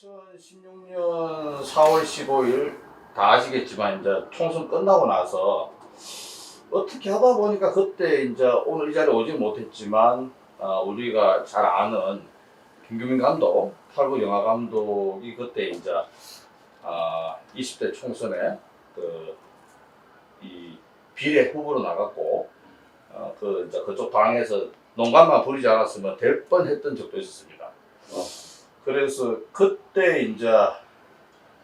2016년 4월 15일 다 아시겠지만 이제 총선 끝나고 나서 어떻게 하다 보니까 그때 이제 오늘 이 자리에 오지 못했지만 우리가 잘 아는 김규민 감독, 탈북 영화 감독이 그때 이제 20대 총선에 이 비례 후보로 나갔고 이제 그쪽 당에서 농간만 부리지 않았으면 될 뻔했던 적도 있었습니다. 그래서 그때 이제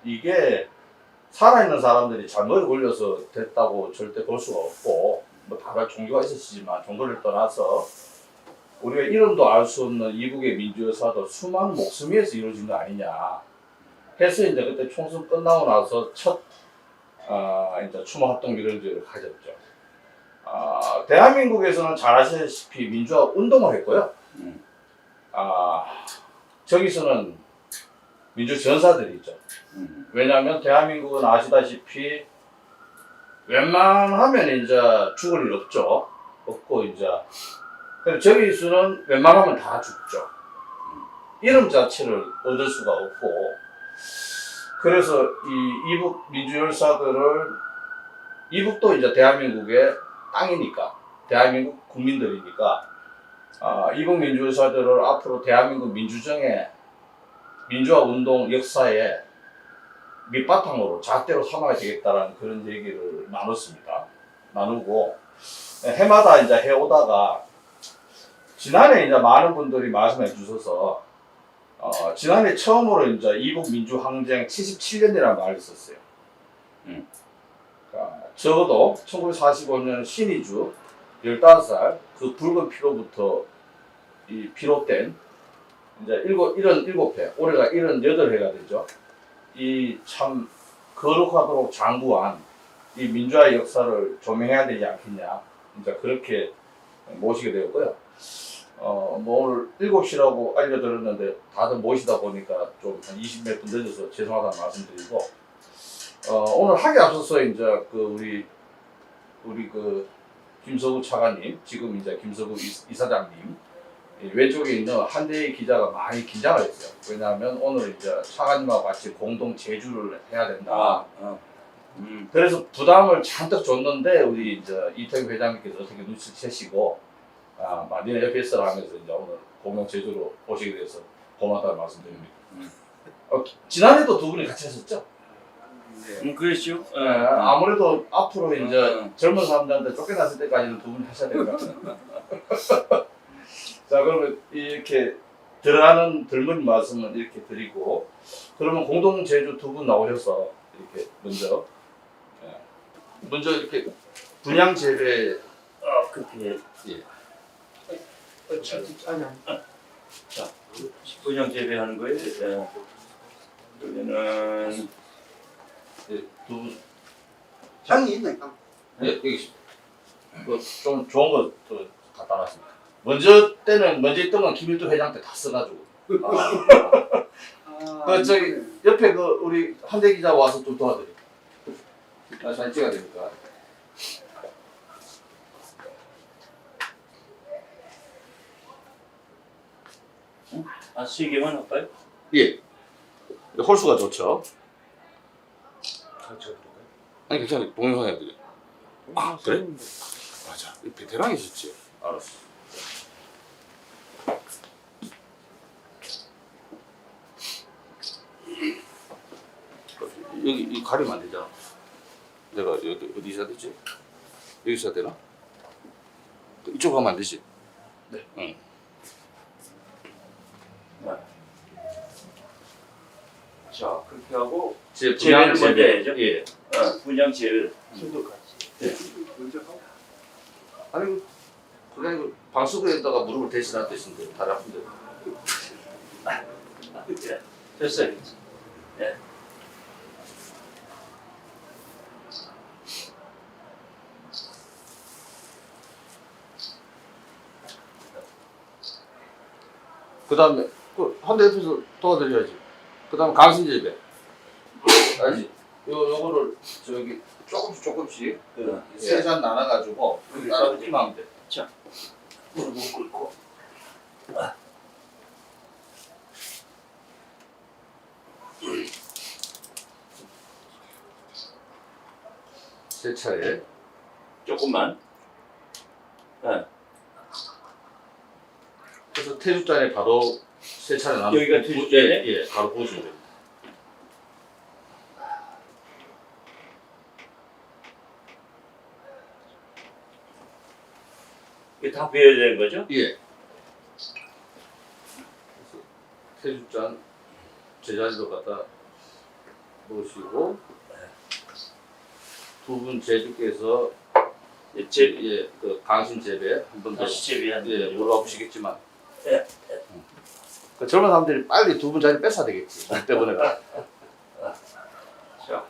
이게 살아있는 사람들이 잘못 올려서 됐다고 절대 볼 수가 없고 뭐 다른 종교가 있었지만 종교를 떠나서 우리가 이름도 알 수 없는 이북의 민주여사도 수많은 목숨에서 이루어진 거 아니냐 해서 이제 그때 총선 끝나고 나서 첫 이제 추모 활동 이런저를 가졌죠. 대한민국에서는 잘 아시다시피 민주화 운동을 했고요. 저기서는 민주전사들이 있죠. 왜냐하면 대한민국은 아시다시피 웬만하면 이제 죽을 일 없죠. 없고 이제 저기서는 웬만하면 다 죽죠. 이름 자체를 얻을 수가 없고 그래서 이 이북 민주열사들을 이북도 이제 대한민국의 땅이니까 대한민국 국민들이니까 이북 민주열사들을 앞으로 대한민국 민주정의 민주화 운동 역사에 밑바탕으로 잣대로 삼아야 되겠다라는 그런 얘기를 나누고 해마다 이제 해오다가 지난해 이제 많은 분들이 말씀해 주셔서 지난해 처음으로 이제 이북 민주 항쟁 77년이라는 말을 썼어요. 적어도 1945년 신의주 15살 그 붉은 피로부터 이 비롯된 이제 77회, 올해가 78회가 되죠. 이 참 거룩하도록 장구한 이 민주화의 역사를 조명해야 되지 않겠냐. 이제 그렇게 모시게 되었고요. 뭐 오늘 7시라고 알려드렸는데 다들 모시다 보니까 좀 한 20몇 분 늦어서 죄송하다는 말씀드리고, 오늘 하기 앞서서 이제 우리 김서구 차관님, 지금 이제 김서구 이사장님, 왼쪽에 있는 한대희 기자가 많이 긴장을 했어요. 왜냐하면 오늘 이제 차관님하고 같이 공동 제주를 해야 된다. 그래서 부담을 잔뜩 줬는데 우리 이제 이태규 회장님께서 어떻게 눈치채시고 니네 옆에 있어라 하면서 이제 오늘 공동 제주로 오시게 돼서 고맙다는 말씀드립니다. 지난해도 두 분이 같이 했었죠? 그렇죠. 아무래도 앞으로 이제 젊은 사람들한테 쫓겨났을 때까지는 두 분이 하셔야 될 것 같아요. 자, 그러면 이렇게 들어가는 들문 말씀은 이렇게 드리고, 그러면 공동 제주 두 분 나오셔서 이렇게 먼저 이렇게 분양 재배 그렇게 예. 자, 분양 재배하는 거에 그러면은 예, 두 분. 땅이 있네, 땅. 예, 여기 있습니다. 좀 좋은 거 또 갖다 놨습니다. 먼저 있던 건 김일도 회장 때 다 써가지고. 저기 옆에 우리 한대 기자 와서 좀 도와드려. 사진 찍어야 되니까. 수익에만 할까요? 예. 홀수가 좋죠. 아니 괜찮아. 동영상 해야 돼. 그래? 맞아. 베테랑이셨지. 알았어. 여기 가리면 안 되잖아. 내가 여기 어디 있어야 되지? 여기 있어야 되나? 이쪽으로 가면 안 되지? 네. 응. 자, 그렇게 하고 분양 재배를 먼저 해야죠. 예. 분양 재배를. 먼저 하고. 아니 그냥 방수구에다가 무릎을 대신할 뜻인데 다리 아픈데. 됐어요. 네. 그다음에 한 대 옆에서 도와드려야지. 그다음에 강신 재배. 알지? 요거를 저기 조금씩 세 잔 나눠가지고 따라 찜하면 돼. 자, 무릎을 꿇고. 세 차례. 조금만. 네. 그래서 태주잔에 바로 세 차례 나눠. 여기가 태주잔이에요? 예, 바로 부으시면 됩니다. 이게 다 비워야 되는 거죠? 예. 그래서 태주잔 제자리로 갖다 놓으시고 두 분 제주께서 그 강신 재배 한 번 더. 다시 재배하는 예, 거죠. 물어보시겠지만. 예. 그 젊은 사람들이 빨리 두 분 자리 뺏어야 되겠지. 그 때문에. 자.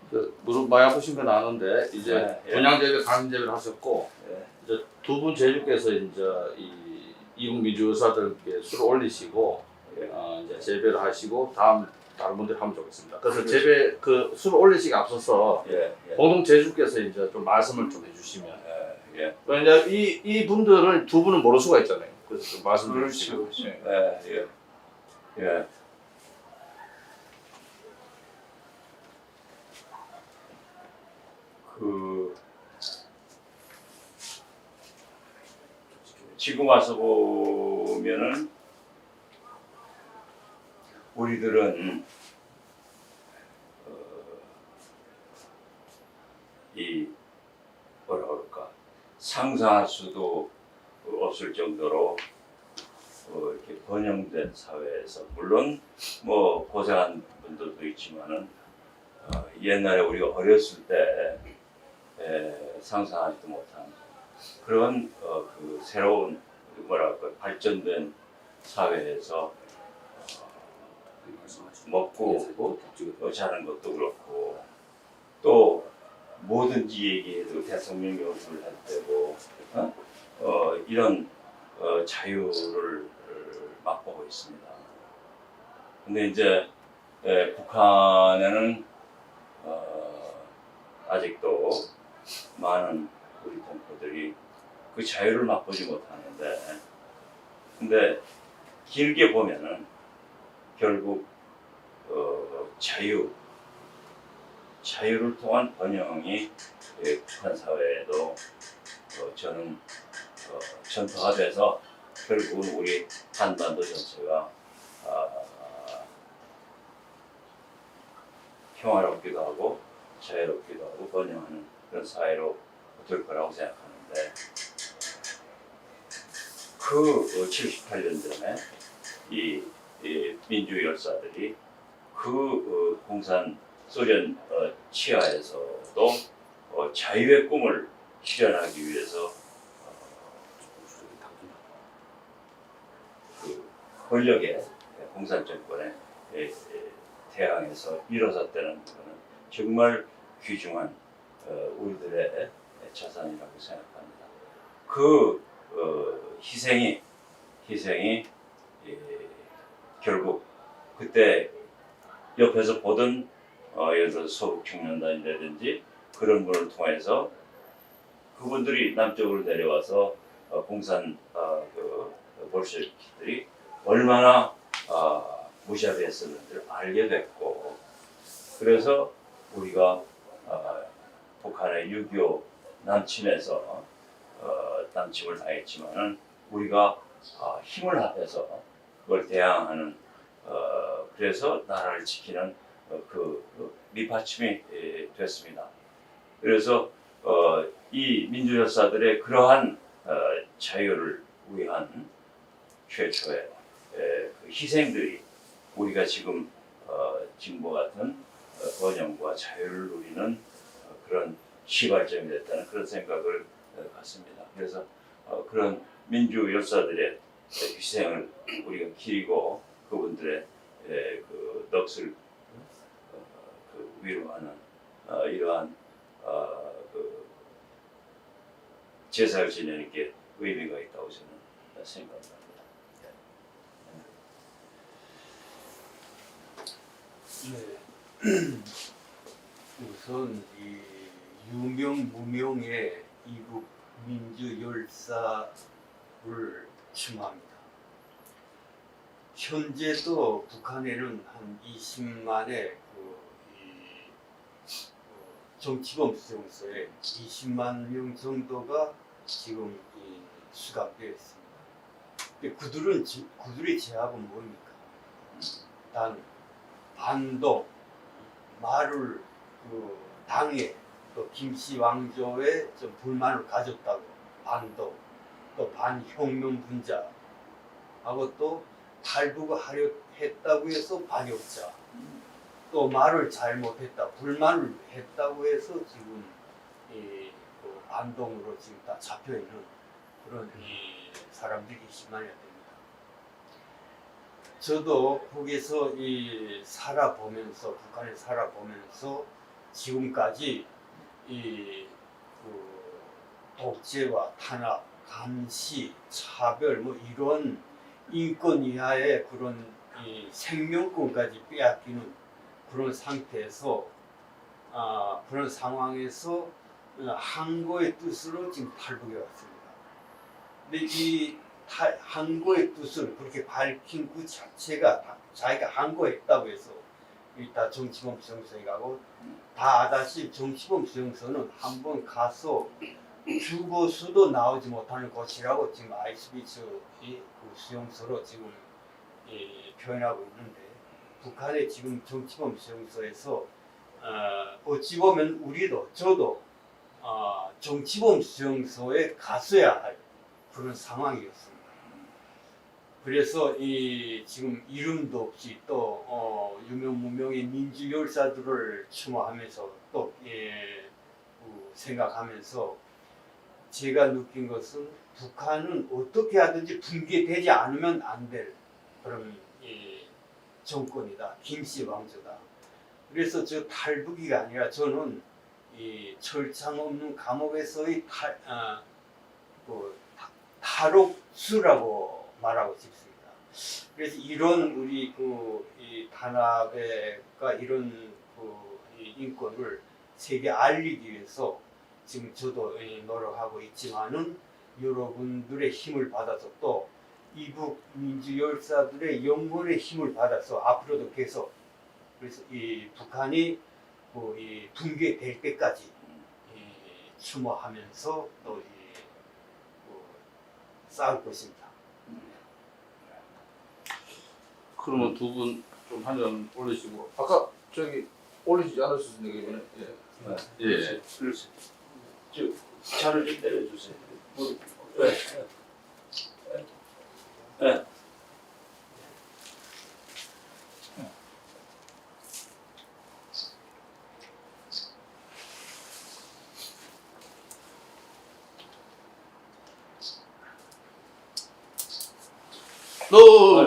그 무릎 많이 아프신 건 아는데 이제 네, 예. 분양 재배, 강신 재배를 하셨고 예. 이제 두 분 제주께서 이제 이 이국 민주 의사들께 술을 올리시고 예. 이제 재배를 하시고 다른 분들 하면 좋겠습니다. 그래서 그렇죠. 재배 그 술을 올리시기 앞서서 예. 예. 공동 제주께서 이제 좀 말씀을 좀 해주시면. 예. 예. 왜냐 이 분들은 두 분은 모를 수가 있잖아요. 그래서 좀 말씀 좀 해주시면. 예. 예. 예. 그 지금 와서 보면은 우리들은 이 뭐라 그럴까 상상할 수도 없을 정도로 이렇게 번영된 사회에서 물론 뭐 고생한 분들도 있지만은 옛날에 우리가 어렸을 때 상상하지도 못한 그런 그 새로운 뭐랄까 발전된 사회에서 먹고 자는 것도 그렇고 또 뭐든지 얘기해도 대통령 요구를 할 때고 이런 자유를 맛보고 있습니다. 근데 이제 북한에는 아직도 많은 우리 동포들이 그 자유를 맛보지 못하는데, 근데 길게 보면은 결국 자유를 통한 번영이 북한 사회에도 저는 전파돼서 결국은 우리 한반도 전체가 평화롭기도 하고 자유롭기도 하고 번영하는 그런 사회로 될 거라고 생각하는데 그 78년 전에 이 민주열사들이 그 공산 소련 치하에서도 자유의 꿈을 실현하기 위해서 그 권력의 공산 정권에 대항해서 일어섰다는 것은 정말 귀중한 우리들의 자산이라고 생각합니다. 그 희생이 결국 그때 옆에서 보던 예를 들어서 서북 청년단이라든지 그런 분을 통해서 그분들이 남쪽으로 내려와서 공산 그 볼셰비키들이 얼마나 무시하였었는지를 알게 됐고, 그래서 우리가 북한의 6.25 남침에서 남침을 당했지만은 우리가 힘을 합해서 그걸 대항하는 그래서 나라를 지키는 그 밑받침이 됐습니다. 그래서 이 민주열사들의 그러한 자유를 위한 최초의 그 희생들이 우리가 지금 지금과 같은 번영과 자유를 누리는 그런 시발점이 됐다는 그런 생각을 갖습니다. 그래서 그런 민주 열사들의 희생을 우리가 기리고 그분들의 그 넋을 그 위로하는 이러한 그 제사를 지내는 게 의미가 있다고 저는 생각합니다. 네. 우선 이 유명 무명의 이북 민주 열사를 추모합니다. 현재도 북한에는 한 20만의 정치범 수용소에 20만 명 정도가 지금 수감되어 있습니다. 근데 그들의 제약은 뭡니까? 단 반동, 말을 당에 또 김씨 왕조에 좀 불만을 가졌다고 반동, 또 반혁명 분자하고 또 탈북을 하려 했다고 해서 반역자, 또 말을 잘못했다, 불만을 했다고 해서 지금 반동으로 지금 다 잡혀 있는 그런 사람들이 20만이나 됩니다. 저도 거기서 살아보면서 북한에 살아보면서 지금까지 독재와 탄압, 감시, 차별 뭐 이런 인권 이하의 그런 생명권까지 빼앗기는 그런 상태에서 그런 상황에서 항고의 뜻으로 지금 탈북해 왔습니다. 근데 이 항고의 뜻을 그렇게 밝힌 그 자체가 자기가 항고했다고 해서 다 정치범 수용소에 가고 다 아다시피 정치범 수용소는 한번 가서 죽어서도 나오지 못하는 곳이라고 지금 아이스비츠 그 수용소로 지금 표현하고 있는데 북한의 지금 정치범 수용소에서 어찌 보면 우리도 저도 정치범 수용소에 갔어야 할 그런 상황이었습니다. 그래서 지금 이름도 없이 또 유명 무명의 민주 열사들을 추모하면서 또 생각하면서 제가 느낀 것은 북한은 어떻게 하든지 붕괴되지 않으면 안 될 그런 정권이다. 김씨 왕조다. 그래서 저 탈북이가 아니라 저는 철창 없는 감옥에서의 탈옥수라고 말하고 싶습니다. 그래서 이런 우리 이 탄압과 이런 이 인권을 세계에 알리기 위해서 지금 저도 노력하고 있지만은 여러분들의 힘을 받아서 또 이북 민주 열사들의 영혼의 힘을 받아서 앞으로도 계속 그래서 이 북한이 이 붕괴될 때까지 추모하면서 또 싸울 것입니다. 그러면 두 분 좀 한 점 올리시고 아까 저기 올리시지 않으셨습니까 이번에? 예. 예. 그렇지. 차를 좀 내려주세요. 네.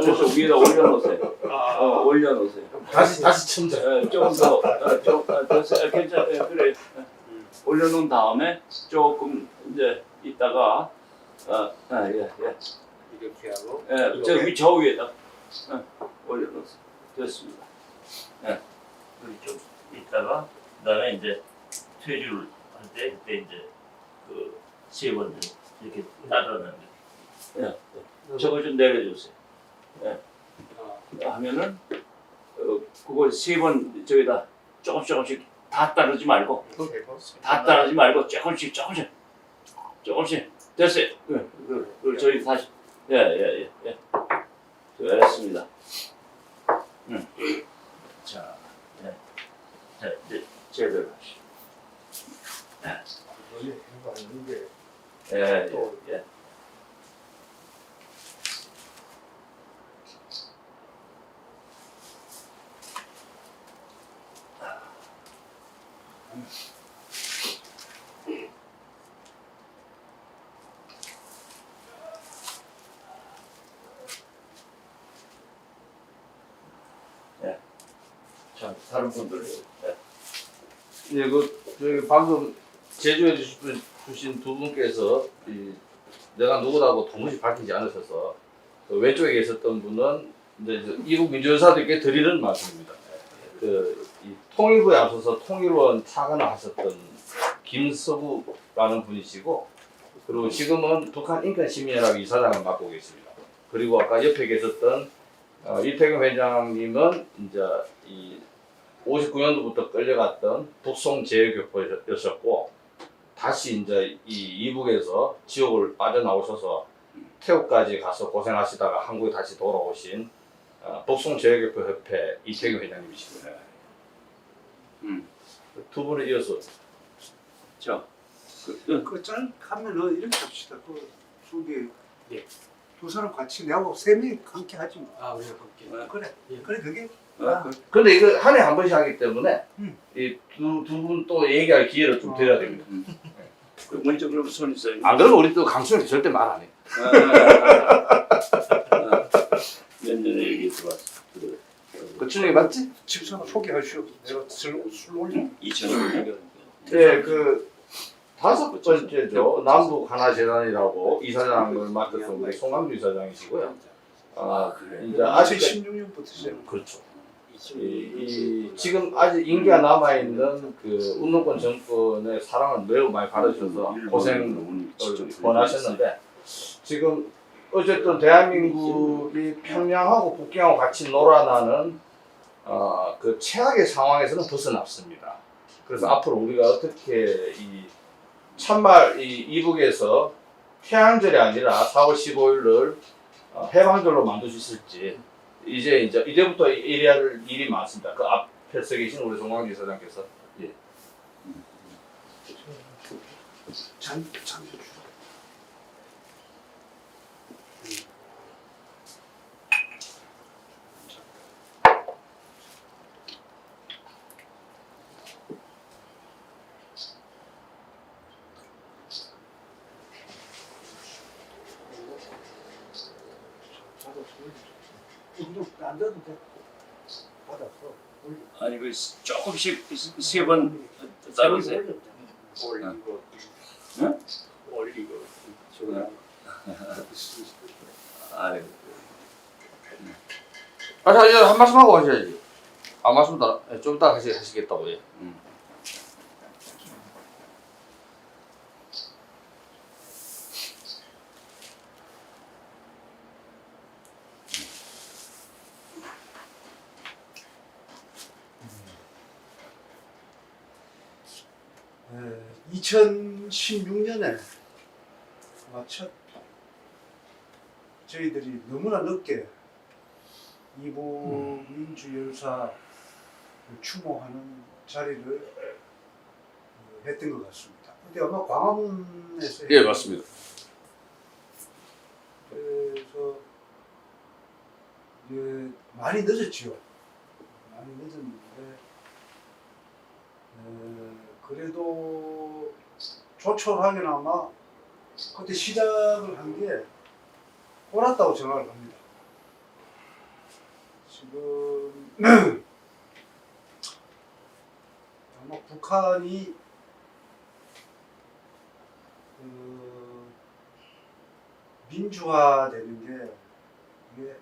저쪽 위에다 올려놓으세요. 올려놓으세요. 다시 첨자. 조금 더, 괜찮아요. 그래. 올려놓은 다음에 조금 이제 이따가, 예. 이렇게 하고 저 위에다 올려놓으세요. 됐습니다. 여기 좀 이따가, 그다음에 이제 퇴주를 할 때, 그때 이제 세 번 이렇게 따르는 거. 저거 좀 내려주세요. 하면은 그걸 세 번 저기다 조금씩 다 따르지 말고 조금씩 됐어요. 그 저희 다시 예. 됐습니다. 자 이제 제대로 하시죠. 이번에 해봤는데 예. 자, 다른 분들. 예, 저기 방금 제주해 주신 두 분께서 내가 누구라고 도무지 밝히지 않으셔서 그 왼쪽에 계셨던 분은 이제 이북 민주연사들께 드리는 말씀입니다. 이 통일부에 앞서서 통일원 차관을 하셨던 김서구라는 분이시고, 그리고 지금은 북한 인권시민연합 이사장을 맡고 계십니다. 그리고 아까 옆에 계셨던 이태경 회장님은 이제 이 59년도부터 끌려갔던 북송 제외교포였었고, 다시 이제 이 이북에서 지옥을 빠져나오셔서 태국까지 가서 고생하시다가 한국에 다시 돌아오신 북송 제외교포 협회 이태경 회장님이십니다. 두 분을 이어서 자, 그짤 하면은 이렇게 합시다. 그 저기 예. 두 사람 같이 내하고 세 명이 함께 하지 뭐. 아, 우리가 함께. 그래. 예. 그래 그게 근데 이거 한 해 한 번씩 하기 때문에 음. 이 두 분 또 얘기할 기회를 좀 드려야 됩니다. 먼저 그럼 손 있어요. 안 그러면 우리 또 강수영이 절대 말 안 해. 몇 년에 얘기 들어왔어. 그 춘영이 맞지? 집사람 소개하시오. 내가 술 올려. 2005년. 네, 그 다섯 번째죠. 남북 하나재단이라고 이사장을 맡았던 우리 송강주 이사장이시고요. 그래. 이제 아직 2016년부터 시작. 그렇죠. 지금 아직 인기가 남아 있는 그 운동권 정권의 사랑을 매우 많이 받으셔서 고생을 권하셨는데, 지금 어쨌든 대한민국이 평양하고 북경하고 같이 놀아나는 그 최악의 상황에서는 벗어났습니다. 그래서 앞으로 우리가 어떻게 이 참말 이 이북에서 태양절이 아니라 4월 15일을 해방절로 만들 수 있을지 이제부터 이래야 할 일이 많습니다. 그 앞에 서 계신 우리 송광주 이사장께서 잔 주라. 안 돼도 돼. 받았어. 아니 그 조금씩 세 번 따르세요. 올리고. 응? 올리고. 아유. 자, 이제 한 말씀 하고 하셔야지. 안 말씀 좀 이따 하시겠다고. 예. 2016년에 첫 저희들이 너무나 늦게 이북 민주열사 추모하는 자리를 했던 것 같습니다. 근데 아마 광화문에서 예, 맞습니다. 그래서 이제 많이 늦었지요. 많이 늦었는데 그래도 조촐하게나마 그때 시작을 한 게 옳았다고 생각을 합니다. 지금 아마 북한이 민주화되는 게 이게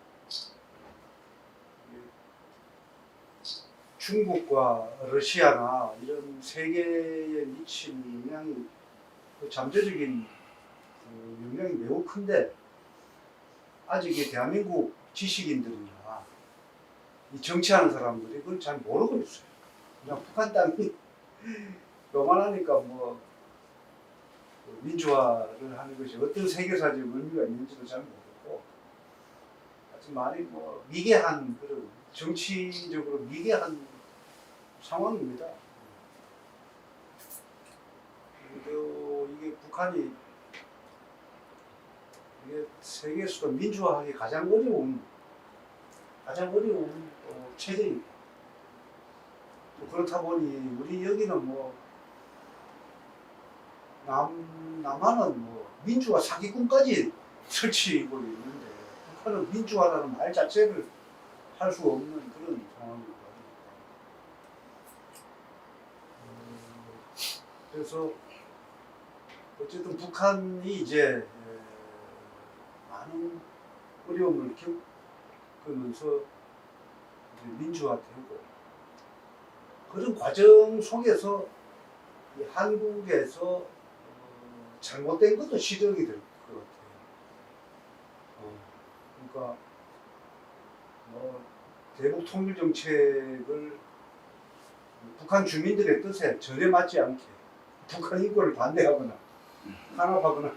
중국과 러시아나 이런 세계에 미친 영향이 잠재적인 영향이 매우 큰데, 아직 이 대한민국 지식인들이나 이 정치하는 사람들이 그걸 잘 모르고 있어요. 그냥 북한 땅이 요만하니까 뭐 민주화를 하는 것이 어떤 세계사적 의미가 있는지도 잘 모르고, 아주 많이 뭐 미개한 그런 정치적으로 미개한 상황입니다. 그리고 이게 북한이 이게 세계에서도 민주화하기 가장 어려운 체제입니다. 그렇다 보니 우리 여기는 뭐 남한은 뭐 민주화 사기꾼까지 설치고 있는데, 북한은 민주화라는 말 자체를 할 수 없는 그런 상황입니다. 그래서 어쨌든 북한이 이제 많은 어려움을 겪으면서 이제 민주화되고, 그런 과정 속에서 이 한국에서 잘못된 것도 시정이 될 것 같아요. 그러니까 뭐 대북 통일 정책을 북한 주민들의 뜻에 전혀 맞지 않게 북한 인권을 반대하거나 탄압하거나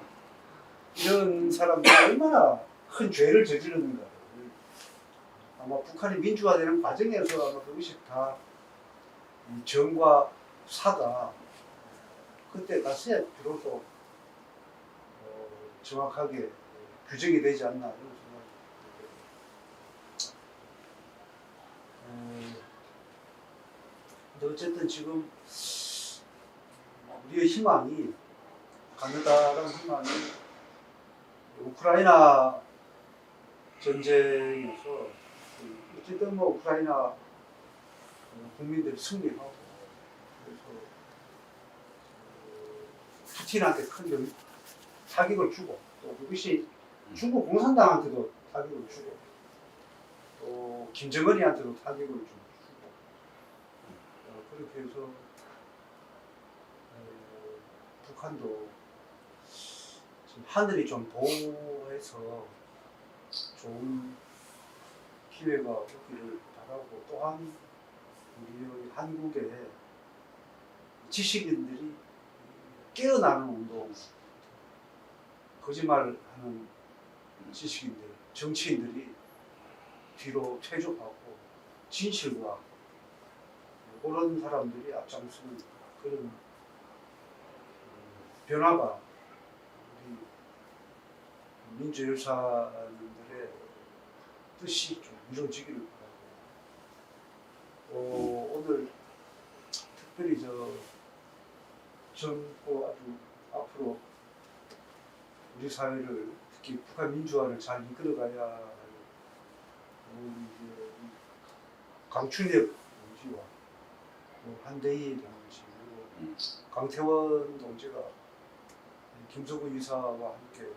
이런 사람들이 얼마나 큰 죄를 저지르는가. 아마 북한이 민주화되는 과정에서 아마 그것이 다 이 정과 사가 그때 가서야 비로소 정확하게 규정이 되지 않나 이런 생각이 듭니다. 근데 어쨌든 지금 우리의 희망이 가느다란 희망이 우크라이나 전쟁에서 어쨌든 뭐 우크라이나 국민들이 승리하고 그래서 푸틴한테 큰 타격을 주고 또 그것이 중국 공산당한테도 타격을 주고 또 김정은이한테도 타격을 주고 그렇게 해서 북한도 지금 하늘이 좀 보호해서 좋은 기회가 오기를 바라고 또한 우리 한국의 지식인들이 깨어나는 운동, 거짓말하는 지식인들, 정치인들이 뒤로 퇴조하고 진실과 그런 사람들이 앞장서는 그런 변화가 우리 민주열사들의 뜻이 좀 이루어지기를 바라고 오늘 특별히 젊고 아주 앞으로 우리 사회를 특히 북한 민주화를 잘 이끌어가야 할 이제 강춘엽 동지와 한대희 동지 그리고 강태원 동지가 김석우 이사와 함께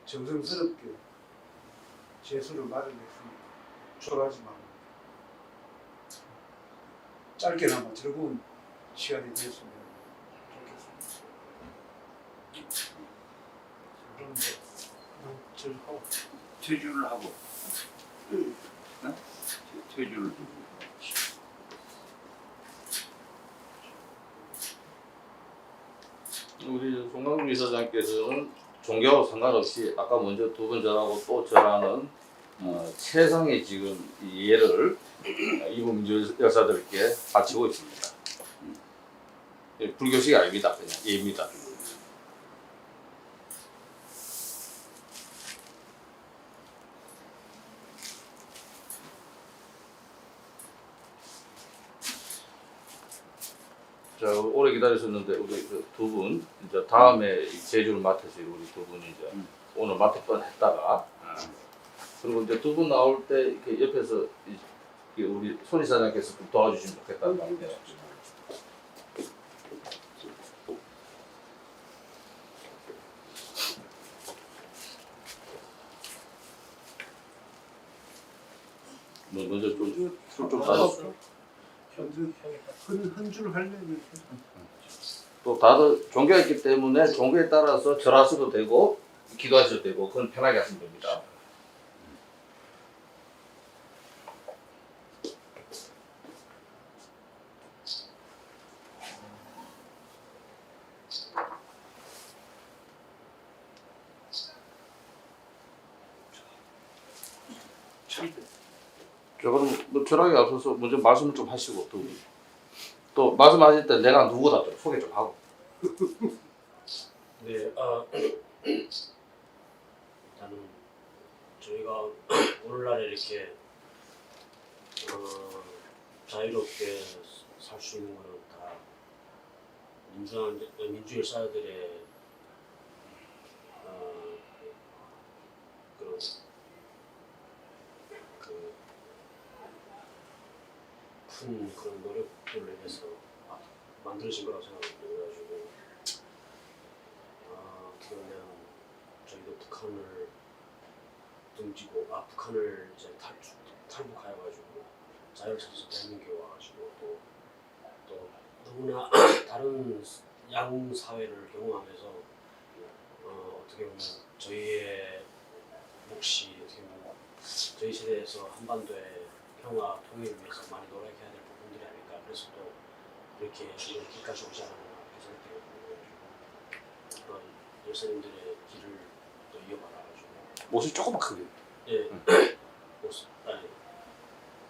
정성스럽게 제수를 마련했습니다. 초라하지만 짧게나마 즐거운 시간이 되었으면 좋겠습니다. 그런데 저 하고 퇴주를 하고 퇴주를 우리 송강준 이사장께서는 종교하고 상관없이 아까 먼저 두 번 전하고 또 전하는 최상의 지금 이 예를 이부 민주 열사들께 바치고 있습니다. 불교식이 아닙니다. 그냥 예입니다. 자, 오래 기다리셨는데 우리 그 두 분 이제 다음에 이 제주를 맡으실 우리 두 분이 이제 오늘 맡을 뻔했다가 그리고 이제 두 분 나올 때 이렇게 옆에서 우리 손 이사장께서 좀 도와주시면 좋겠다는 말이에요. 뭐 먼저 좀 따졌어. 한줄 하려면 또 다들 종교가 있기 때문에 종교에 따라서 절하셔도 되고 기도하셔도 되고 그건 편하게 하시면 됩니다. 자, 그럼 뭐 절하게 앞서서 먼저 말씀을 좀 하시고 또 말씀하실 때 내가 누구다 좀 소개 좀 하고. 네, 일단은 저희가 오늘날 이렇게 자유롭게 살 수 있는 거는 다 민주열사들의 그런 큰 그런 노력들을 해서 만들어진 거라고 생각합니다. 그래가지고 그러면 저희도 북한을 등지고 북한을 이제 탈북하여가지고 자유를 찾아서 대한민국에 와가지고 또 너무나 다른 양 사회를 경험하면서 어떻게 보면 저희의 몫이 어떻게 보면 저희 세대에서 한반도의 평화 통일을 위해서 많이 노력해야 될 부분들이 아닐까. 그래서 또 이렇게 이런 길까지 오지 않았나 이렇게 생각되거든요. 열사님들의 길을 또 이어받아가지고 옷이 조금만 크게. 예,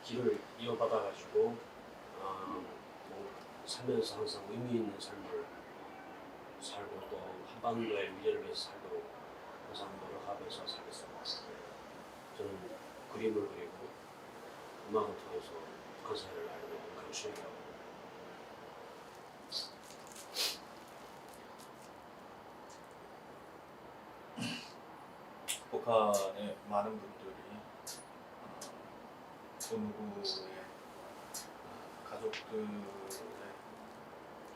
길을 이어받아가지고 뭐 살면서 항상 의미 있는 삶을 살고 또 한반도의 미래를 위해서 살도록 항상 노력하면서 살겠습니다. 저는 그림을 그리고 음악을 통해서 북한 사회를 알고 강추하고 북한의 많은 분들이 그 누구의 가족들의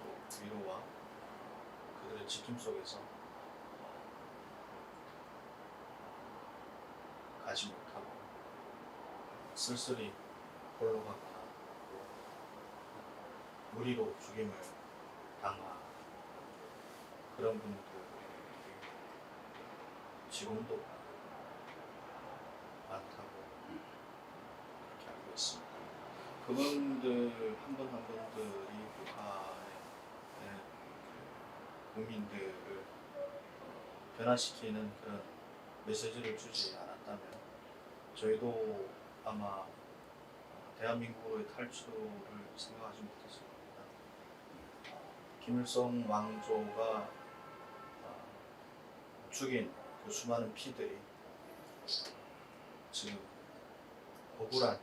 또 위로와 그들의 지킴 속에서 가지 못하고 쓸쓸히 홀로 가거나 무리로 죽임을 당한 그런 분들이 지금도 많다고 그렇게 알고 있습니다. 그분들 한 분 한 분들이 북한의 국민들을 변화시키는 그런 메시지를 주지 않았다면 저희도 아마 대한민국으로의 탈출을 생각하지 못했을 겁니다. 김일성 왕조가 죽인 그 수많은 피들이 지금 억울한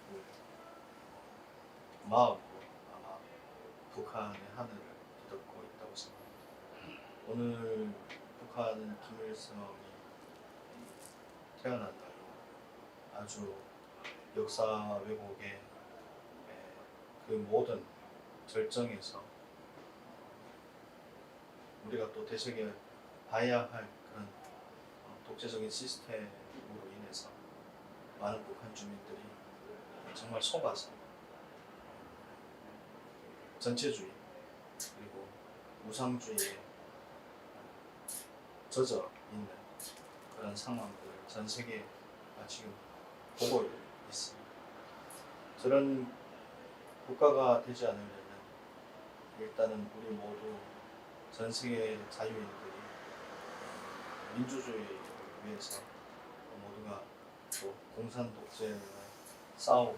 그 마음으로 아마 북한의 하늘을 뒤덮고 있다고 생각합니다. 오늘 북한은 김일성이 태어난 날로 아주 역사 왜곡의 그 모든 절정에서 우리가 또 되새겨 봐야 할 그런 독재적인 시스템으로 인해서 많은 북한 주민들이 정말 속아서 전체주의 그리고 우상주의에 젖어 있는 그런 상황들을 전 세계가 지금 보고 있습니다. 저런 국가가 되지 않으려면 일단은 우리 모두 전 세계 자유인들이 민주주의를 위해서 모두가 또 공산 독재의 싸움을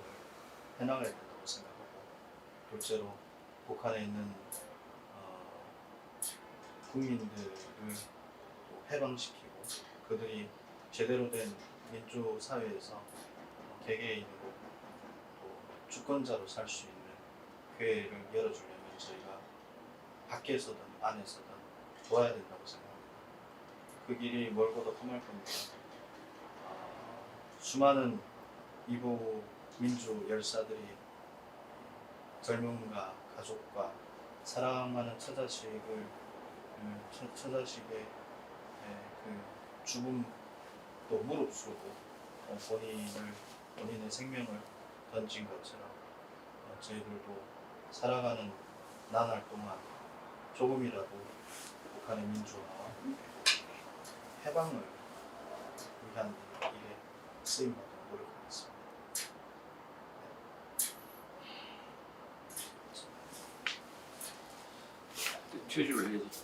해나가야 된다고 생각하고, 둘째로 북한에 있는 국민들을 또 해방시키고 그들이 제대로 된 민주 사회에서 개개인으로 또 주권자로 살 수 있는 기회를 열어주려면 저희가 밖에서든 안에서든 도와야 된다고 생각합니다. 그 길이 멀고도 험할 겁니다. 수많은 이부 민주 열사들이 젊음과 가족과 사랑하는 처자식의 그 죽음도 무릅쓰고 본인의 생명을 던진 것처럼 저희들도 살아가는 나날 동안 조금이라도 북한의 민주화와 해방을 위한 일에 쓰임받도록 노력하겠습니다. 취직을 해야지.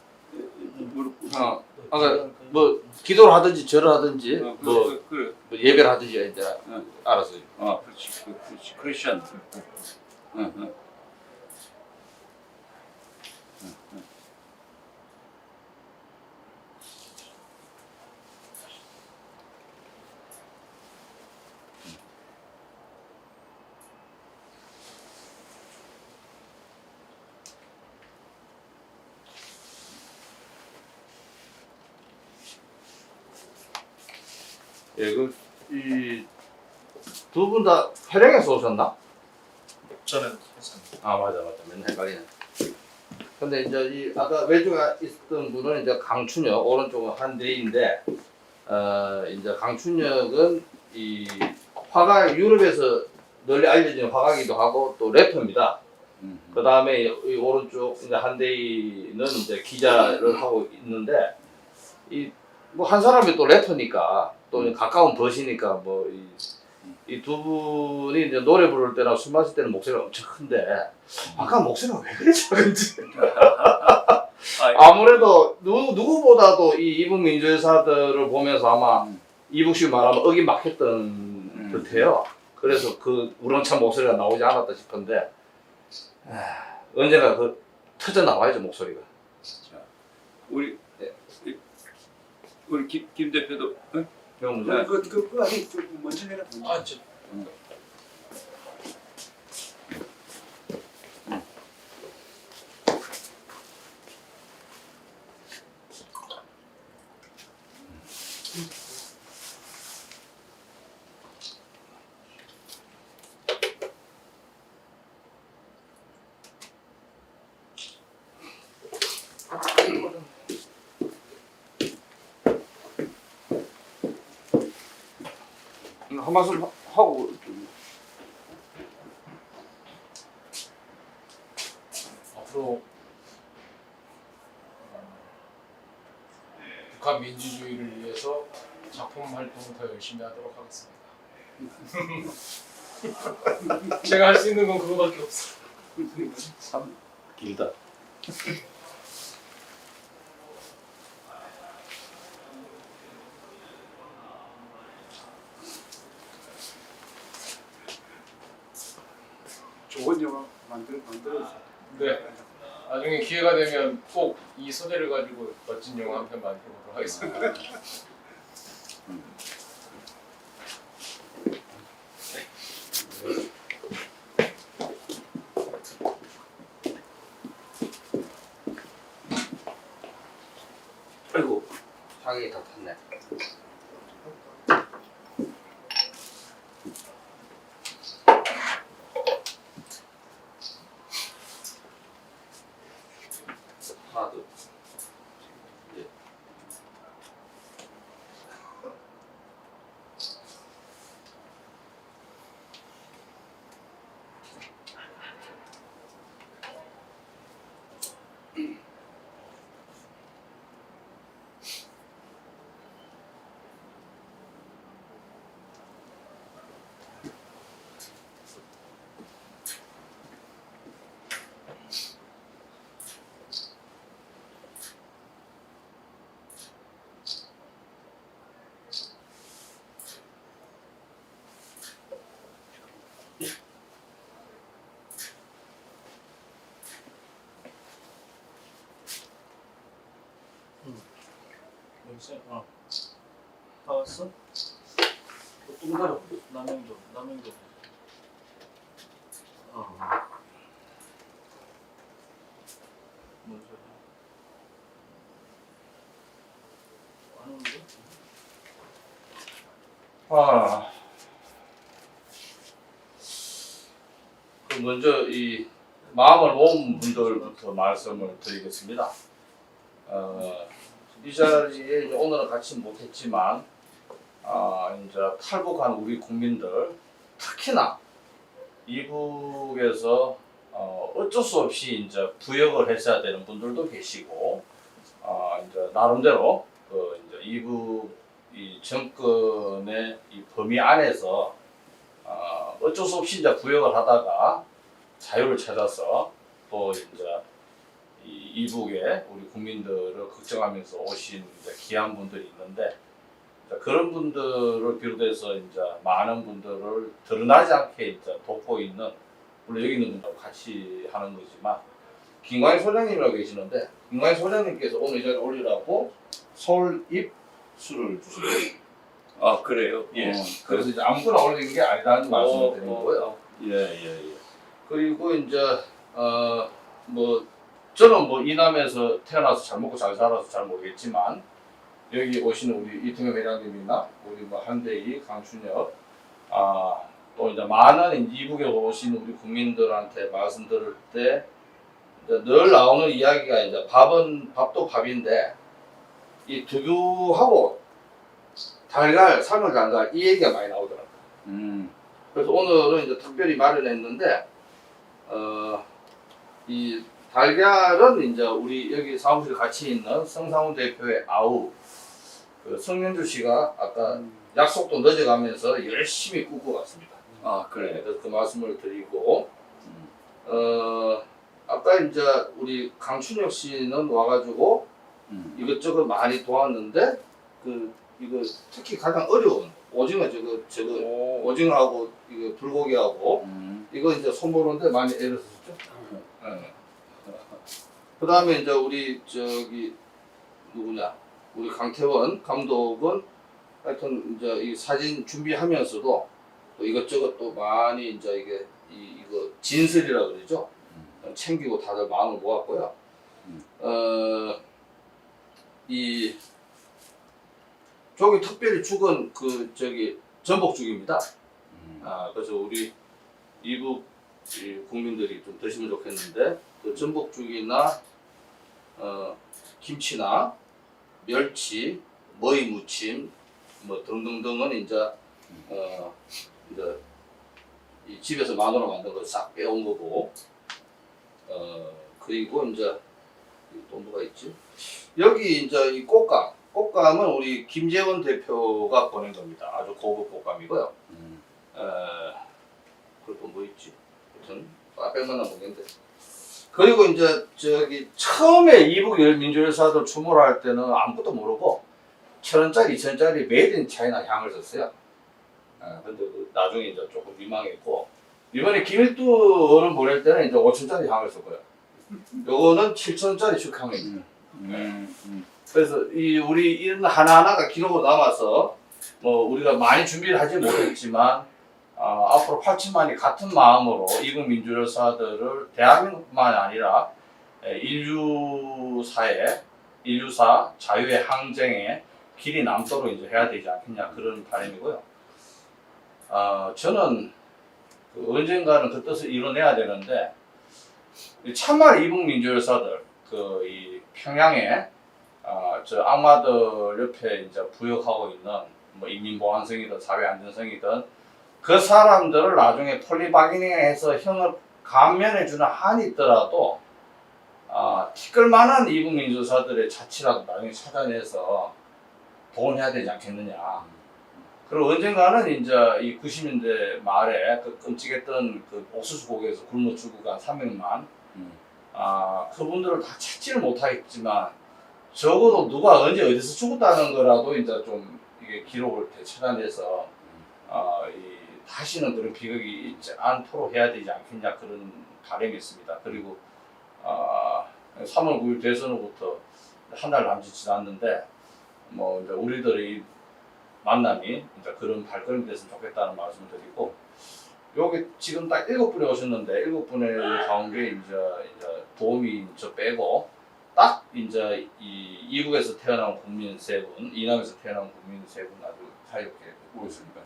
아까 뭐 기도를 하든지 절을 하든지 뭐 그래. 뭐 예배를 하든지 이제 알아서. 그렇지. 그렇지. 크리스천. 응. 예, 이 두 분 다 회령에서 오셨나? 저는 했습니다. 아 맞아 맨날 헷갈리네. 근데 이제 이 아까 외주가 있었던 분은 이제 강춘혁 오른쪽은 한대인데 이제 강춘혁은 이 화가 유럽에서 널리 알려진 화가기도 하고 또 래퍼입니다. 음. 그 다음에 이 오른쪽 이제 한대희는 이제 기자를 하고 있는데 이 뭐 한 사람이 또 래퍼니까 또 가까운 벗이니까 뭐 이 두 분이 이제 노래 부를 때나 술 마실 때는 목소리가 엄청 큰데 아까 목소리가 왜 그래 작은지 아무래도 누구보다도 이 이북 민주회사들을 보면서 아마 이북식 말하면 억이 막혔던 듯해요. 그래서 그 우렁찬 목소리가 나오지 않았다 싶은데 언젠가 그 터져 나와야죠 목소리가. 우리 김 대표도 응? 형 네. 그 아니 먼저 내가 아, 저 한 말씀 하고 앞으로 북한 민주주의를 위해서 작품 활동을 더 열심히 하도록 하겠습니다. 제가 할 수 있는 건 그거밖에 없어요. 참 길다. 좋은 영화 만들어서 네. 나중에 기회가 되면 꼭 이 소재를 가지고 멋진 영화 한 편 만들어 보도록 하겠습니다. 아이고 자기 다 탔네. 하나 둘. 예. 여기서 다 왔어? 뚱가로 남영도. 뭔 소리야? 안 오는데? 그 먼저 이 마음을 모은 분들부터 말씀을 드리겠습니다. 이 자리에 이제 오늘은 같이 못했지만 이제 탈북한 우리 국민들 특히나 이북에서 어쩔 수 없이 이제 부역을 했어야 되는 분들도 계시고 이제 나름대로 그 이제 이북 이 정권의 이 범위 안에서 어쩔 수 없이 이제 부역을 하다가 자유를 찾아서 또 이제 이북에 우리 국민들을 걱정하면서 오신 이제 귀한 분들이 있는데 그런 분들을 비롯해서 이제 많은 분들을 드러나지 않게 이제 돕고 있는 물론 여기 있는 분들하고 같이 하는 거지만 김광희 소장님이라고 계시는데 김광희 소장님께서 오늘 이 자리에 올리라고 서울 입수를 주셨어요. 아 그래요? 예. 그래서 이제 아무거나 올리는 게 아니라는 말씀을 드리는 거고요. 예. 그리고 이제 뭐 저는 뭐 이남에서 태어나서 잘 먹고 잘 살아서 잘 모르겠지만 여기 오시는 우리 이태명 회장님이나 우리 뭐 한대희, 강춘혁 또 이제 많은 이북에 오시는 우리 국민들한테 말씀 들을 때 늘 나오는 이야기가 이제 밥도 밥인데 이 두교하고 달걀 삶을 달걀 이 얘기가 많이 나오더라고요. 그래서 오늘은 이제 특별히 마련했는데 이 달걀은 이제 우리 여기 사무실 같이 있는 성상훈 대표의 아우 그 성현주 씨가 아까 약속도 늦어가면서 열심히 굽고 갔습니다. 아 네, 그래서 그 말씀을 드리고 아까 이제 우리 강춘혁 씨는 와가지고 이것저것 많이 도왔는데 그 이거 특히 가장 어려운 오징어 저거 오징어하고 이거 불고기하고 이거 이제 손보는데 많이 애를 쓰셨죠? 네. 그다음에 이제 우리 저기 누구냐 우리 강태원 감독은 하여튼 이제 이 사진 준비하면서도 또 이것저것 또 많이 이제 이거 진설이라 그러죠. 챙기고 다들 마음을 모았고요. 이 저기 특별히 죽은 그 저기 전복죽입니다. 그래서 우리 이북 국민들이 좀 드시면 좋겠는데 그 전복죽이나 김치나 멸치, 머위 무침 뭐 등등등은 이제 이 집에서 마누라 만든 거 싹 빼온 거고 그리고 이제 또 뭐가 있지? 여기 이제 이 꽃감은 우리 김재원 대표가 보낸 겁니다. 아주 고급 꽃감이고요. 그리고 뭐 있지? 하여튼 빼면은 모르겠는데. 그리고 이제 저기 처음에 이북 민주열사들 추모를 할 때는 아무것도 모르고 1,000원짜리, 2,000원짜리 메이드 인 차이나 향을 썼어요. 근데 나중에 이제 조금 민망했고 이번에 김일두 어른 보낼 때는 이제 5,000원짜리 향을 썼고요. 요거는 7,000원짜리 축향입니다. 그래서 우리 이런 하나하나가 기록으로 남아서 뭐 우리가 많이 준비를 하지 못했지만 앞으로 8천만이 같은 마음으로 이북 민주열사들을 대한민국뿐만 아니라 인류사 자유의 항쟁에 길이 남도록 이제 해야 되지 않겠냐 그런 바람이고요. 저는 언젠가는 그 뜻을 이뤄내야 되는데 참말 이북 민주열사들 이 평양에 저 악마들 옆에 이제 부역하고 있는 뭐 인민보안성이든 사회안전성이든 그 사람들을 나중에 폴리바기닝해서 형을 감면해주는 한이 있더라도 티끌만한 이북 민주사들의 자치라도 나중에 찾아내서 복원해야 되지 않겠느냐. 그리고 언젠가는 이제 이 90년대 말에 그 끔찍했던 그 옥수수 고개에서 굶어 죽고 간 300만 그분들을 다 찾지를 못하겠지만 적어도 누가 언제 어디서 죽었다는 거라도 이제 좀 이게 기록을 되찾아내서 다시는 그런 비극이 있지 않도록 해야 되지 않겠냐 그런 바람이 있습니다. 그리고 3월 9일 대선으로부터 한 달 남짓 지났는데 뭐 이제 우리들의 만남이 이제 그런 발걸음이 됐으면 좋겠다는 말씀을 드리고 여기 지금 딱 7분이 오셨는데 7분의 가운데 이제 도움이 저 빼고 딱 이제 이북에서 태어난 국민 3분, 이남에서 태어난 국민 3분 아주 사이좋게 오셨습니다.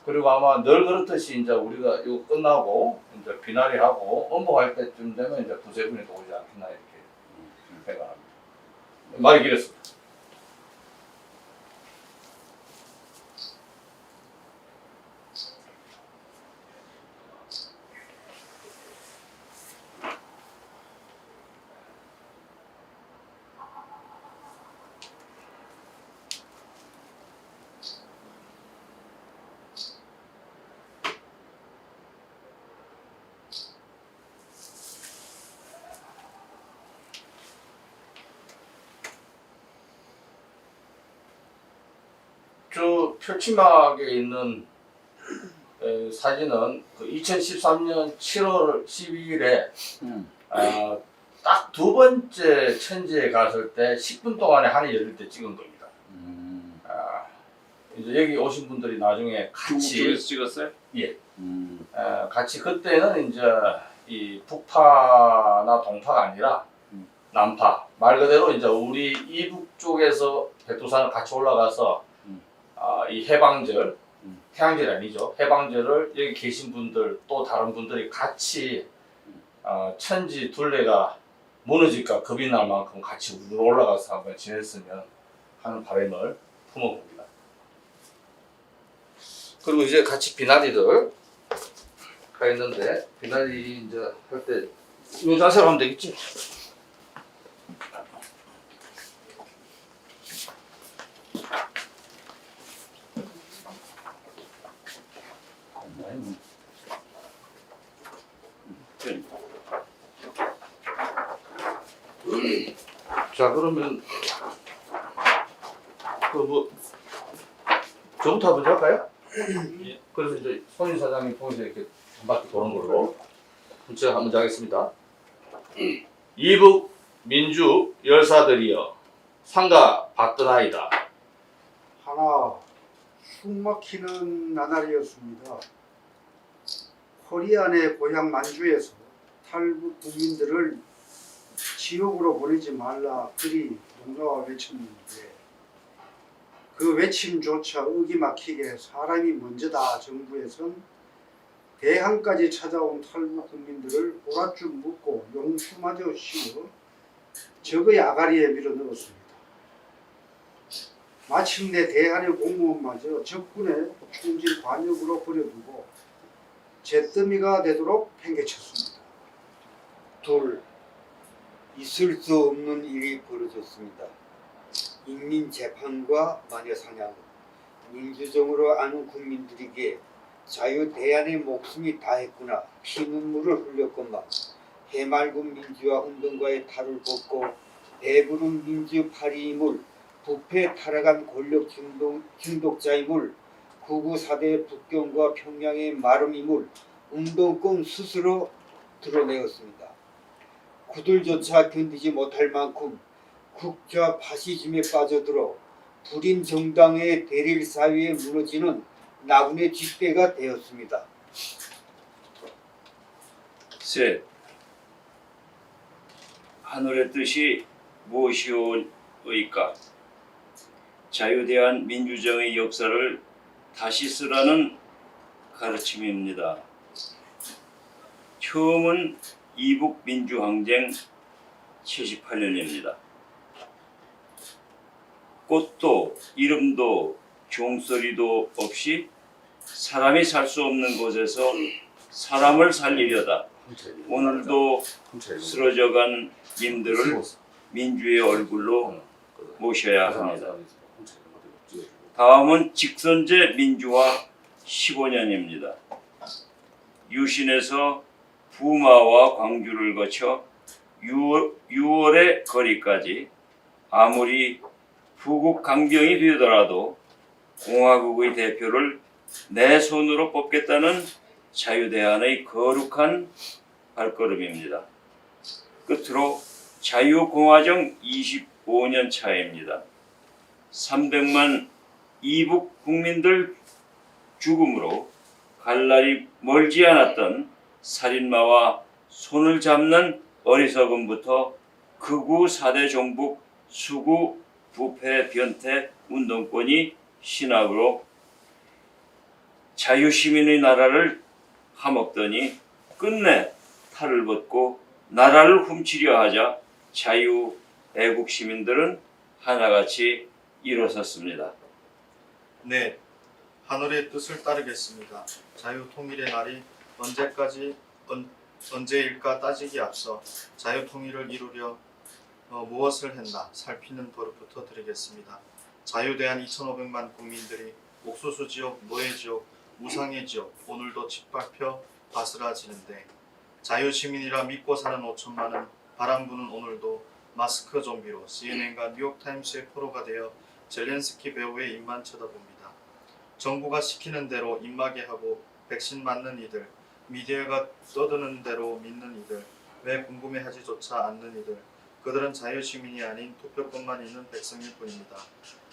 그리고 아마 늘 그렇듯이 이제 우리가 이거 끝나고 이제 비나리하고 엄복할 때쯤 되면 이제 2-3분이 더 오지 않겠나 이렇게 생각합니다. 말이 길었습니다. 저 표치막에 있는 사진은 그 2013년 7월 12일에 딱 2번째 천지에 갔을 때 10분 동안에 한이 열릴 때 찍은 겁니다. 이제 여기 오신 분들이 나중에 같이 중국에서 찍었어요? 예. 같이 그때는 이제 이 북파나 동파가 아니라 남파 말 그대로 이제 우리 이북 쪽에서 백두산을 같이 올라가서 이 해방절, 태양절 아니죠. 해방절을 여기 계신 분들 또 다른 분들이 같이 천지 둘레가 무너질까 겁이 날 만큼 같이 올라가서 한번 지냈으면 하는 바람을 품어봅니다. 그리고 이제 같이 비나리들 할까 했는데 비나리 이제 할 때 이 자세로 하면 되겠지. 자 그러면 그 뭐 저부터 한번 할까요? 예. 그래서 이제 손희 사장님 통해서 이렇게 한 바퀴 도는 걸로 제가 한번 하겠습니다. 이북 민주 열사들이여 상가 받드나이다. 하나 숨막히는 나날이었습니다. 코리안의 고향 만주에서 탈북 국민들을 지옥으로 보내지 말라 그리 농가와 외쳤는데 그 외침조차 어기막히게 사람이 먼저다 정부에선 대항까지 찾아온 탈북 국민들을 오랏줄 묶고 용수마저 씌워 적의 아가리에 밀어넣었습니다. 마침내 대한의 공무원마저 적군의 총질 관역으로 버려두고 잿더미가 되도록 팽개쳤습니다. 둘, 있을 수 없는 일이 벌어졌습니다. 인민재판과 마녀사냥, 민주정으로 아는 국민들에게 자유대안의 목숨이 다했구나 피눈물을 흘렸건만 해맑은 민주화 운동가의 탈을 벗고 배부른 민주 파리임을 부패 타락한 권력 중독자임을 994대 북경과 평양의 마름임을 운동권 스스로 드러내었습니다. 그들조차 견디지 못할 만큼 국좌 파시즘에 빠져들어 불임 정당의 대릴 사회에 무너지는 나군의 뒷배가 되었습니다. 셋. 하늘의 뜻이 무엇이오이까? 자유대한 민주정의 역사를 다시 쓰라는 가르침입니다. 처음은 이북 민주항쟁 78년입니다. 꽃도 이름도 종소리도 없이 사람이 살 수 없는 곳에서 사람을 살리려다 오늘도 쓰러져간 님들을 민주의 얼굴로 모셔야 합니다. 다음은 직선제 민주화 15년입니다. 유신에서 부마와 광주를 거쳐 6월의 거리까지 아무리 부국 강병이 되더라도 공화국의 대표를 내 손으로 뽑겠다는 자유대안의 거룩한 발걸음입니다. 끝으로 자유공화정 25년 차입니다. 300만 이북 국민들 죽음으로 갈 날이 멀지 않았던 살인마와 손을 잡는 어리석음부터 극우 4대 종북 수구 부패 변태 운동권이 신학으로 자유시민의 나라를 파먹더니 끝내 탈을 벗고 나라를 훔치려 하자 자유 애국 시민들은 하나같이 일어섰습니다. 네, 하늘의 뜻을 따르겠습니다. 자유 통일의 날이 언제일까 따지기 앞서 자유 통일을 이루려 무엇을 했나 살피는 버릇부터 드리겠습니다. 자유대한 2,500만 국민들이 옥수수 지옥, 노예 지옥, 우상의 지옥 오늘도 짓밟혀 바스라지는데 자유시민이라 믿고 사는 5천만은 바람 부는 오늘도 마스크 좀비로 CNN과 뉴욕타임스의 포로가 되어 젤렌스키 배우의 입만 쳐다봅니다. 정부가 시키는 대로 입마개 하고 백신 맞는 이들, 미디어가 떠드는 대로 믿는 이들, 왜 궁금해하지조차 않는 이들, 그들은 자유시민이 아닌 투표권만 있는 백성일 뿐입니다.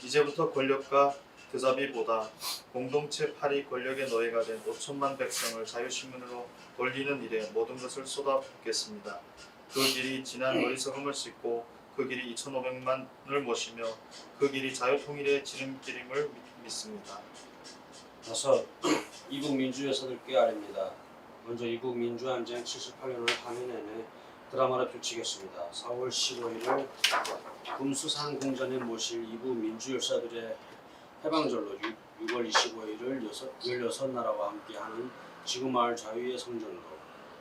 이제부터 권력과 드자비보다 공동체 파리 권력의 노예가 된 5천만 백성을 자유시민으로 돌리는 일에 모든 것을 쏟아붓겠습니다. 그 길이 지난 어리석음을 씻고 그 길이 2,500만을 모시며 그 길이 자유통일의 지름길임을 믿습니다. 다섯, 이북 민주여사들께 아뢰입니다. 먼저 이북 민주항쟁 78년을 한 해 내내 드라마로 펼치겠습니다. 4월 15일을 금수산 공전에 모실 이북 민주열사들의 해방절로 6월 25일을 16나라와 함께하는 지구마을 자유의 성전도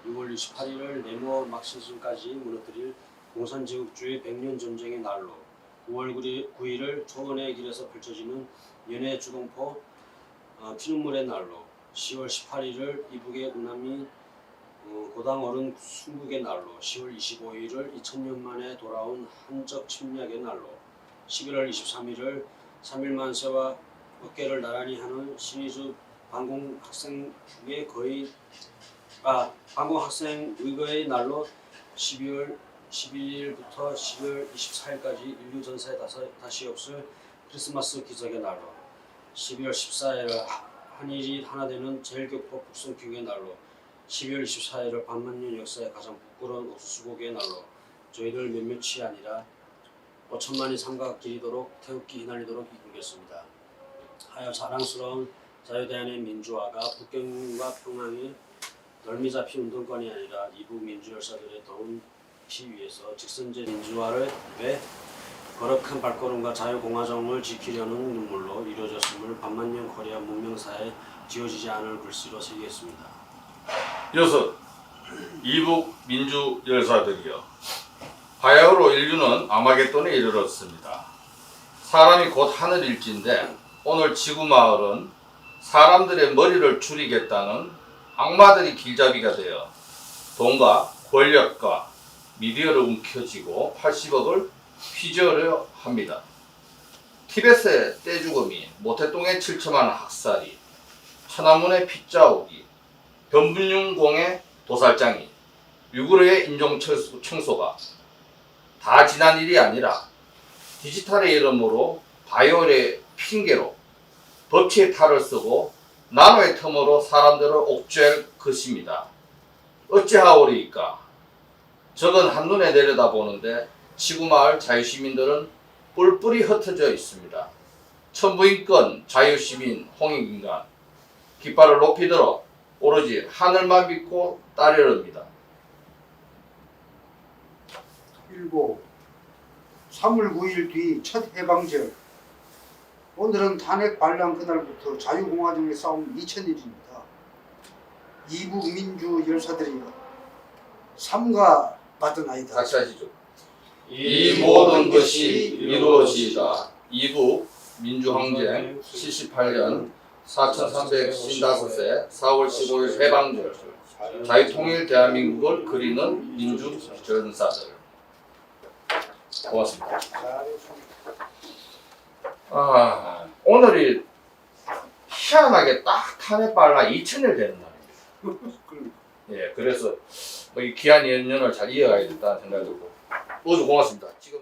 6월 28일을 네모 막신승까지 무너뜨릴 공산제국주의 100년 전쟁의 날로 9월 9일을 초원의 길에서 펼쳐지는 연해 주동포 피눈물의 날로 10월 18일을 이북의 운남이 고당 어른 순국의 날로 10월 25일을 2000년 만에 돌아온 한적 침략의 날로 11월 23일을 3일 만세와 어깨를 나란히 하는 신의주 반공학생의 반공학생 의거의 날로 12월 11일부터 12월 24일까지 인류 전사에 다시 없을 크리스마스 기적의 날로 12월 14일을 한일이 하나 되는 제일교포 북성교육의 날로 12월 24일을 반만년 역사의 가장 부끄러운 옥수수고기의 날로 저희들 몇몇이 아니라 5천만이 삼각 기리도록 태극기 휘날리도록 이끌겠습니다. 하여 자랑스러운 자유대한의 민주화가 북경과 평양의 널미 잡힌 운동권이 아니라 이북 민주열사들의 더운 피 위에서 직선제 민주화를 위해 거룩한 발걸음과 자유공화정을 지키려는 눈물로 이루어졌음을 반만년 코리아 문명사에 지워지지 않을 글씨로 새기겠습니다. 이어서 이북 민주 열사들이여, 바야흐로 인류는 아마겟돈에 이르렀습니다. 사람이 곧 하늘일진데 오늘 지구마을은 사람들의 머리를 줄이겠다는 악마들이 길잡이가 되어 돈과 권력과 미디어를 움켜쥐고 80억을 휘저으려 합니다. 티벳의 떼죽음이, 모태똥의 질척한 학살이, 천안문의 핏자옥이, 변분융공의 도살장이, 유구르의 인종청소가 다 지난 일이 아니라 디지털의 이름으로 바이올의 핑계로 법치의 탈을 쓰고 나노의 틈으로 사람들을 옥죄할 것입니다. 어찌하오리이까? 적은 한눈에 내려다보는데 지구마을 자유시민들은 뿔뿔이 흩어져 있습니다. 천부인권 자유시민 홍익인간 깃발을 높이 들어 오로지 하늘만 믿고 따르렵니다. 일곱 3월 9일 뒤 첫 해방절. 오늘은 탄핵 반란 그날부터 자유공화정의 싸움 2000일입니다. 이북 민주 열사들이 삼가 받으나이다. 같이 하시죠. 이 모든 것이 이루어지이다. 이북 민주항쟁 78년 4355세 4월 15일 해방절, 자유통일 대한민국을 그리는 민주전사들. 고맙습니다. 오늘이 희한하게 딱 탄핵 반란 2000일 되는 날입니다. 예, 그래서 이 귀한 연년을 잘 이어가야 된다는 생각이 들고, 모두 고맙습니다. 지금